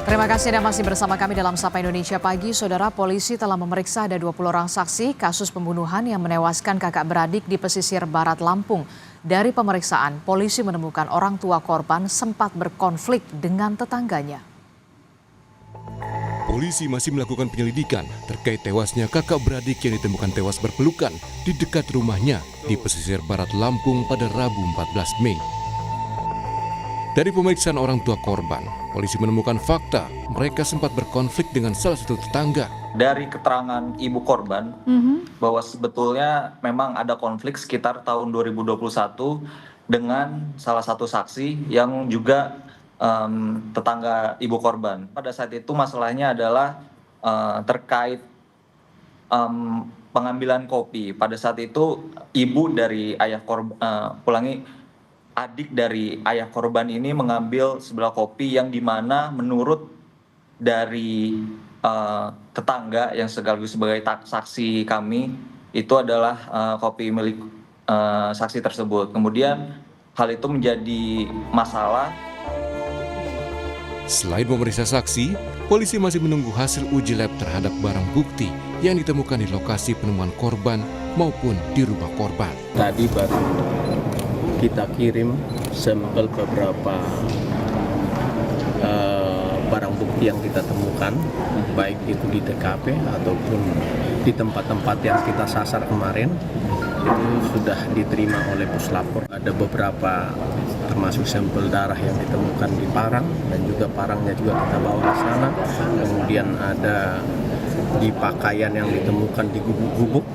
Terima kasih Anda masih bersama kami dalam Sapa Indonesia Pagi. Saudara, polisi telah memeriksa ada 20 orang saksi kasus pembunuhan yang menewaskan kakak beradik di pesisir barat Lampung. Dari pemeriksaan, polisi menemukan orang tua korban sempat berkonflik dengan tetangganya. Polisi masih melakukan penyelidikan terkait tewasnya kakak beradik yang ditemukan tewas berpelukan di dekat rumahnya di pesisir barat Lampung pada Rabu 14 Mei. Dari pemeriksaan orang tua korban, polisi menemukan fakta mereka sempat berkonflik dengan salah satu tetangga. Dari keterangan ibu korban, bahwa sebetulnya memang ada konflik sekitar tahun 2021 dengan salah satu saksi yang juga tetangga ibu korban. Pada saat itu masalahnya adalah terkait pengambilan kopi. Pada saat itu ibu dari ayah korban, adik dari ayah korban ini mengambil sebelah kopi yang dimana menurut dari tetangga yang sekaligus sebagai saksi kami itu adalah kopi milik saksi tersebut. Kemudian hal itu menjadi masalah. Selain memeriksa saksi, polisi masih menunggu hasil uji lab terhadap barang bukti yang ditemukan di lokasi penemuan korban maupun di rumah korban. Tadi baru kita kirim sampel beberapa barang bukti yang kita temukan, baik itu di TKP ataupun di tempat-tempat yang kita sasar kemarin, itu sudah diterima oleh Puslapor. Ada beberapa termasuk sampel darah yang ditemukan di parang, dan juga parangnya juga kita bawa ke sana. Kemudian ada di pakaian yang ditemukan di gubuk-gubuk,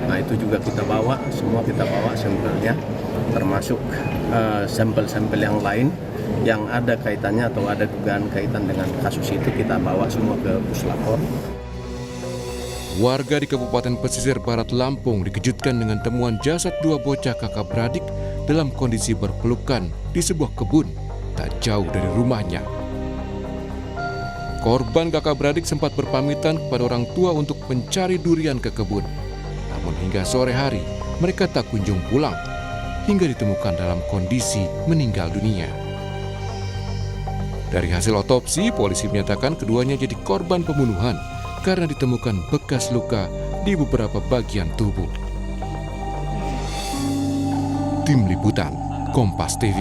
nah itu juga kita bawa, semua kita bawa sampelnya, termasuk sampel-sampel yang lain yang ada kaitannya atau ada dugaan kaitan dengan kasus itu kita bawa semua ke Puslapor. Warga di Kabupaten Pesisir Barat Lampung dikejutkan dengan temuan jasad dua bocah kakak beradik dalam kondisi berpelukan di sebuah kebun tak jauh dari rumahnya. Korban kakak beradik sempat berpamitan kepada orang tua untuk mencari durian ke kebun. Namun hingga sore hari mereka tak kunjung pulang hingga ditemukan dalam kondisi meninggal dunia. Dari hasil otopsi, polisi menyatakan keduanya jadi korban pembunuhan karena ditemukan bekas luka di beberapa bagian tubuh. Tim Liputan, Kompas TV.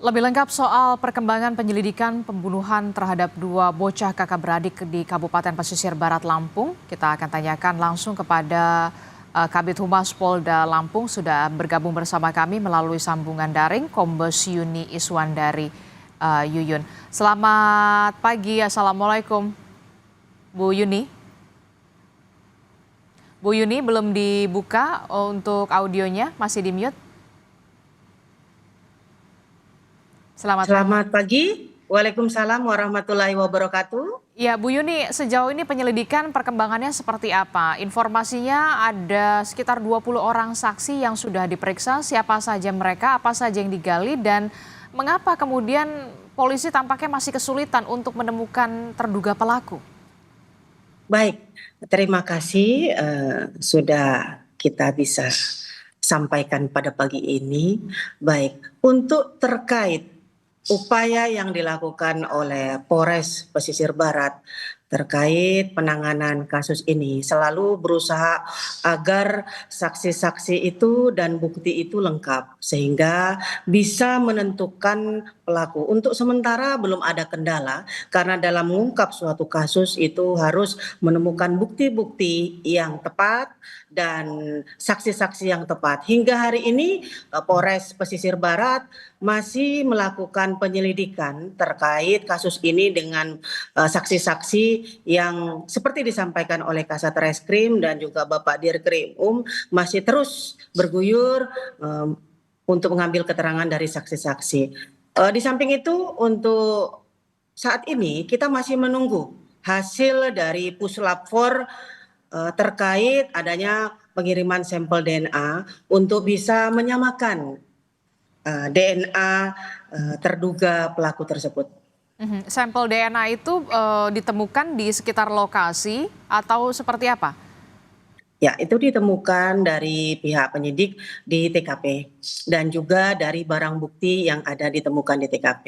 Lebih lengkap soal perkembangan penyelidikan pembunuhan terhadap dua bocah kakak beradik di Kabupaten Pesisir Barat Lampung, kita akan tanyakan langsung kepada Kabid Humas Polda Lampung. Sudah bergabung bersama kami melalui sambungan daring Kombes Yuni Iswandari Yuyun. Selamat pagi, Assalamualaikum Bu Yuni. Bu Yuni belum dibuka untuk audionya, masih di mute. Selamat pagi. Waalaikumsalam warahmatullahi wabarakatuh. Ya, Bu Yuni, sejauh ini penyelidikan perkembangannya seperti apa? Informasinya ada sekitar 20 orang saksi yang sudah diperiksa. Siapa saja mereka, apa saja yang digali, dan mengapa kemudian polisi tampaknya masih kesulitan untuk menemukan terduga pelaku? Baik, terima kasih sudah kita bisa sampaikan pada pagi ini. Baik, untuk terkait upaya yang dilakukan oleh Polres Pesisir Barat terkait penanganan kasus ini selalu berusaha agar saksi-saksi itu dan bukti itu lengkap sehingga bisa menentukan pelaku. Untuk sementara belum ada kendala karena dalam mengungkap suatu kasus itu harus menemukan bukti-bukti yang tepat dan saksi-saksi yang tepat. Hingga hari ini Polres Pesisir Barat masih melakukan penyelidikan terkait kasus ini dengan saksi-saksi yang seperti disampaikan oleh Kasat Reskrim dan juga Bapak Dirkrim masih terus berguyur untuk mengambil keterangan dari saksi-saksi. Di samping itu untuk saat ini kita masih menunggu hasil dari Puslapor terkait adanya pengiriman sampel DNA untuk bisa menyamakan DNA terduga pelaku tersebut. Sampel DNA itu ditemukan di sekitar lokasi atau seperti apa? Ya, itu ditemukan dari pihak penyidik di TKP dan juga dari barang bukti yang ada ditemukan di TKP.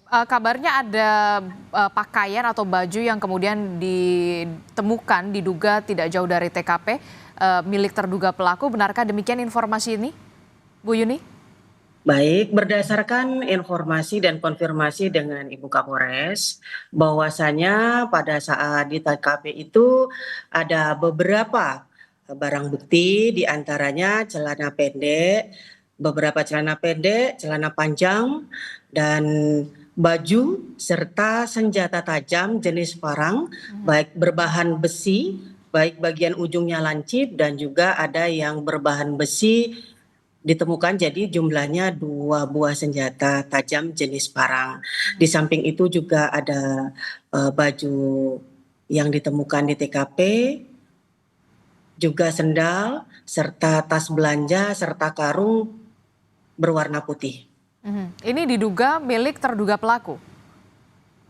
Kabarnya ada pakaian atau baju yang kemudian ditemukan diduga tidak jauh dari TKP milik terduga pelaku. Benarkah demikian informasi ini, Bu Yuni? Baik, berdasarkan informasi dan konfirmasi dengan Ibu Kapolres, bahwasanya pada saat di TKP itu ada beberapa barang bukti, diantaranya celana pendek, beberapa celana pendek, celana panjang, dan baju serta senjata tajam jenis parang, baik berbahan besi, baik bagian ujungnya lancip dan juga ada yang berbahan besi ditemukan, jadi jumlahnya 2 buah senjata tajam jenis parang. Di samping itu juga ada baju yang ditemukan di TKP, juga sendal, serta tas belanja, serta karung berwarna putih. Ini diduga milik terduga pelaku.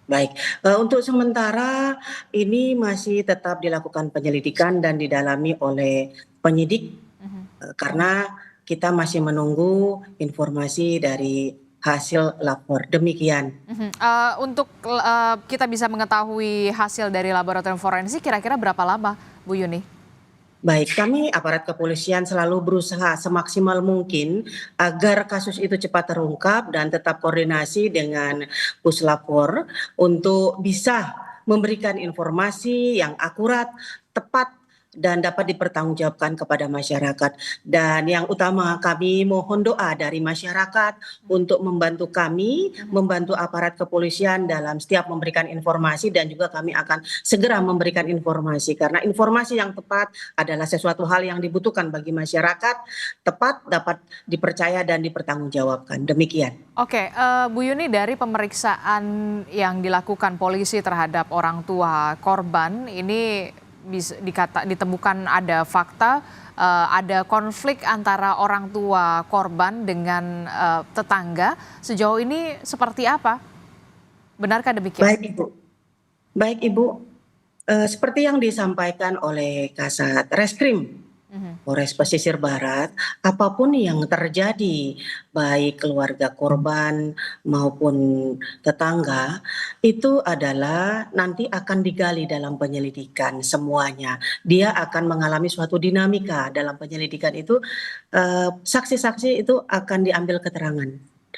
Baik, untuk sementara ini masih tetap dilakukan penyelidikan dan didalami oleh penyidik, karena kita masih menunggu informasi dari hasil lapor. Demikian. Untuk kita bisa mengetahui hasil dari laboratorium forensik kira-kira berapa lama, Bu Yuni? Baik, kami aparat kepolisian selalu berusaha semaksimal mungkin agar kasus itu cepat terungkap dan tetap koordinasi dengan Puslapor untuk bisa memberikan informasi yang akurat, tepat, dan dapat dipertanggungjawabkan kepada masyarakat. Dan yang utama kami mohon doa dari masyarakat untuk membantu kami, membantu aparat kepolisian dalam setiap memberikan informasi, dan juga kami akan segera memberikan informasi karena informasi yang tepat adalah sesuatu hal yang dibutuhkan bagi masyarakat, tepat, dapat dipercaya dan dipertanggungjawabkan. Demikian. Oke, Bu Yuni, dari pemeriksaan yang dilakukan polisi terhadap orang tua korban ini ditemukan ada fakta ada konflik antara orang tua korban dengan tetangga. Sejauh ini seperti apa? Benarkah demikian? Baik Ibu. Baik Ibu, seperti yang disampaikan oleh Kasat Reskrim Polres Pesisir Barat, apapun yang terjadi, baik keluarga korban maupun tetangga, itu adalah nanti akan digali dalam penyelidikan semuanya. Dia akan mengalami suatu dinamika dalam penyelidikan itu, saksi-saksi itu akan diambil keterangan.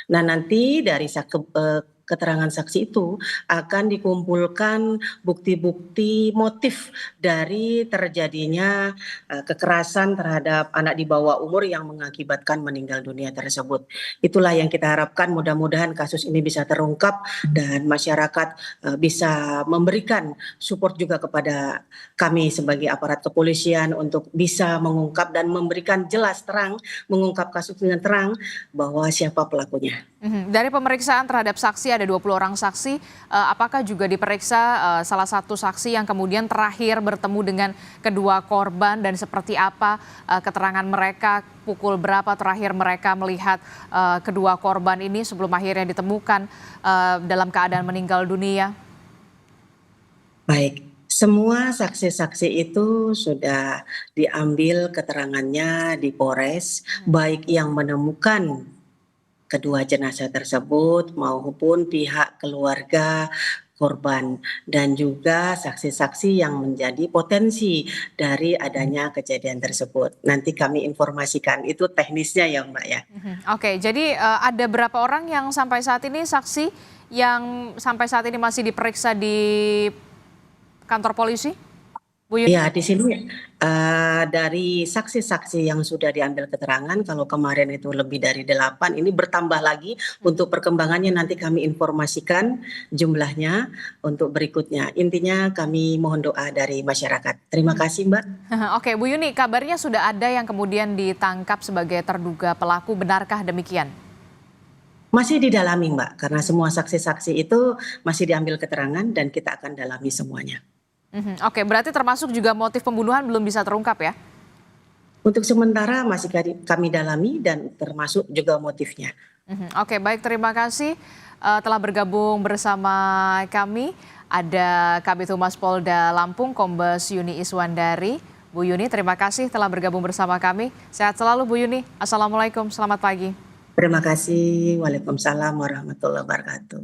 Nah, nanti dari keterangan saksi itu akan dikumpulkan bukti-bukti motif dari terjadinya kekerasan terhadap anak di bawah umur yang mengakibatkan meninggal dunia tersebut. Itulah yang kita harapkan, mudah-mudahan kasus ini bisa terungkap dan masyarakat bisa memberikan support juga kepada kami sebagai aparat kepolisian untuk bisa mengungkap dan memberikan jelas terang, mengungkap kasus dengan terang bahwa siapa pelakunya. Dari pemeriksaan terhadap saksi ada 20 orang saksi, apakah juga diperiksa salah satu saksi yang kemudian terakhir bertemu dengan kedua korban dan seperti apa keterangan mereka, pukul berapa terakhir mereka melihat kedua korban ini sebelum akhirnya ditemukan dalam keadaan meninggal dunia? Baik, semua saksi-saksi itu sudah diambil keterangannya di Polres, baik yang menemukan kedua jenazah tersebut maupun pihak keluarga korban dan juga saksi-saksi yang menjadi potensi dari adanya kejadian tersebut. Nanti kami informasikan, itu teknisnya ya Mbak ya. Oke, jadi ada berapa orang yang sampai saat ini saksi yang sampai saat ini masih diperiksa di kantor polisi? Bu Yuni? Ya, di sini dari saksi-saksi yang sudah diambil keterangan, kalau kemarin itu lebih dari 8, ini bertambah lagi. Untuk perkembangannya nanti kami informasikan jumlahnya untuk berikutnya. Intinya kami mohon doa dari masyarakat. Terima kasih Mbak. Oke, Bu Yuni, kabarnya sudah ada yang kemudian ditangkap sebagai terduga pelaku, benarkah demikian? Masih didalami Mbak, karena semua saksi-saksi itu masih diambil keterangan dan kita akan dalami semuanya. Oke, berarti termasuk juga motif pembunuhan belum bisa terungkap ya? Untuk sementara masih kami dalami dan termasuk juga motifnya. Oke, baik, terima kasih telah bergabung bersama kami. Ada Kabid Humas Polda Lampung, Kombes Yuni Iswandari. Bu Yuni, terima kasih telah bergabung bersama kami. Sehat selalu Bu Yuni. Assalamualaikum, selamat pagi. Terima kasih. Waalaikumsalam warahmatullahi wabarakatuh.